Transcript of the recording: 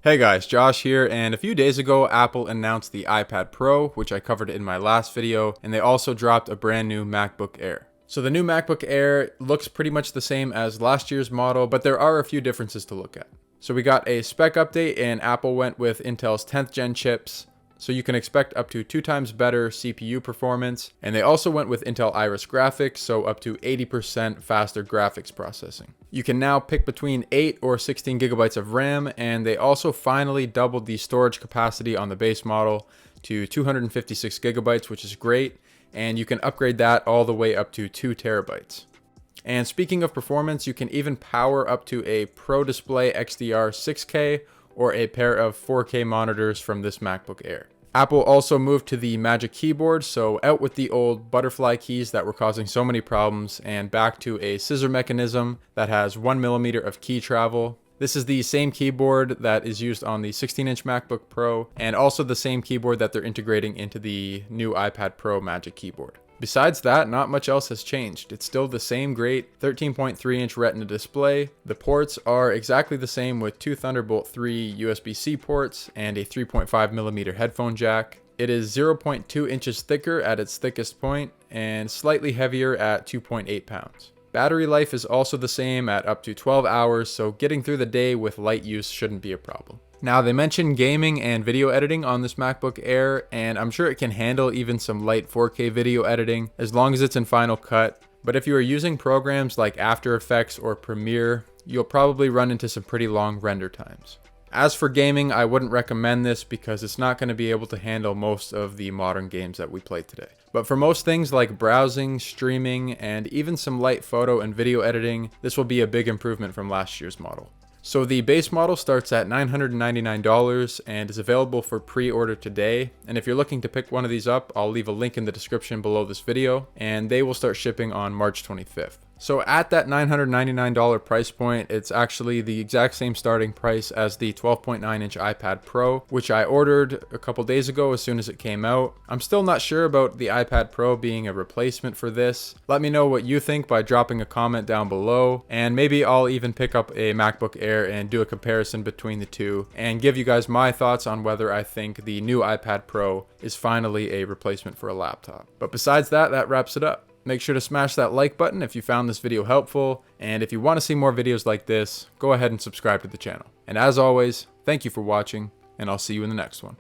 Hey guys, Josh here, and a few days ago Apple announced the iPad Pro, which I covered in my last video, and they also dropped a brand new MacBook Air. So the new MacBook Air looks pretty much the same as last year's model, but there are a few differences to look at. So we got a spec update, and Apple went with Intel's 10th gen chips, so you can expect up to 2 times better CPU performance, and they also went with Intel Iris graphics, so up to 80% faster graphics processing. You can now pick between 8 or 16 gigabytes of RAM, and they also finally doubled the storage capacity on the base model to 256 gigabytes, which is great, and you can upgrade that all the way up to 2 terabytes. And speaking of performance, you can even power up to a Pro Display XDR 6K or a pair of 4K monitors from this MacBook Air. Apple also moved to the Magic Keyboard, so out with the old butterfly keys that were causing so many problems and back to a scissor mechanism that has 1mm of key travel. This is the same keyboard that is used on the 16-inch MacBook Pro and also the same keyboard that they're integrating into the new iPad Pro Magic Keyboard. Besides that, not much else has changed. It's still the same great 13.3-inch Retina display. The ports are exactly the same with 2 Thunderbolt 3 USB-C ports and a 3.5mm headphone jack. It is 0.2 inches thicker at its thickest point and slightly heavier at 2.8 pounds. Battery life is also the same at up to 12 hours, so getting through the day with light use shouldn't be a problem. Now, they mentioned gaming and video editing on this MacBook Air, and I'm sure it can handle even some light 4K video editing as long as it's in Final Cut. But if you are using programs like After Effects or Premiere, you'll probably run into some pretty long render times. As for gaming, I wouldn't recommend this because it's not going to be able to handle most of the modern games that we play today. But for most things like browsing, streaming, and even some light photo and video editing, this will be a big improvement from last year's model. So the base model starts at $999 and is available for pre-order today. And if you're looking to pick one of these up, I'll leave a link in the description below this video, and they will start shipping on March 25th. So at that $999 price point, it's actually the exact same starting price as the 12.9-inch iPad Pro, which I ordered a couple days ago as soon as it came out. I'm still not sure about the iPad Pro being a replacement for this. Let me know what you think by dropping a comment down below, and maybe I'll even pick up a MacBook Air and do a comparison between the two and give you guys my thoughts on whether I think the new iPad Pro is finally a replacement for a laptop. But besides that, that wraps it up. Make sure to smash that like button if you found this video helpful, and if you want to see more videos like this, go ahead and subscribe to the channel. And as always, thank you for watching, and I'll see you in the next one.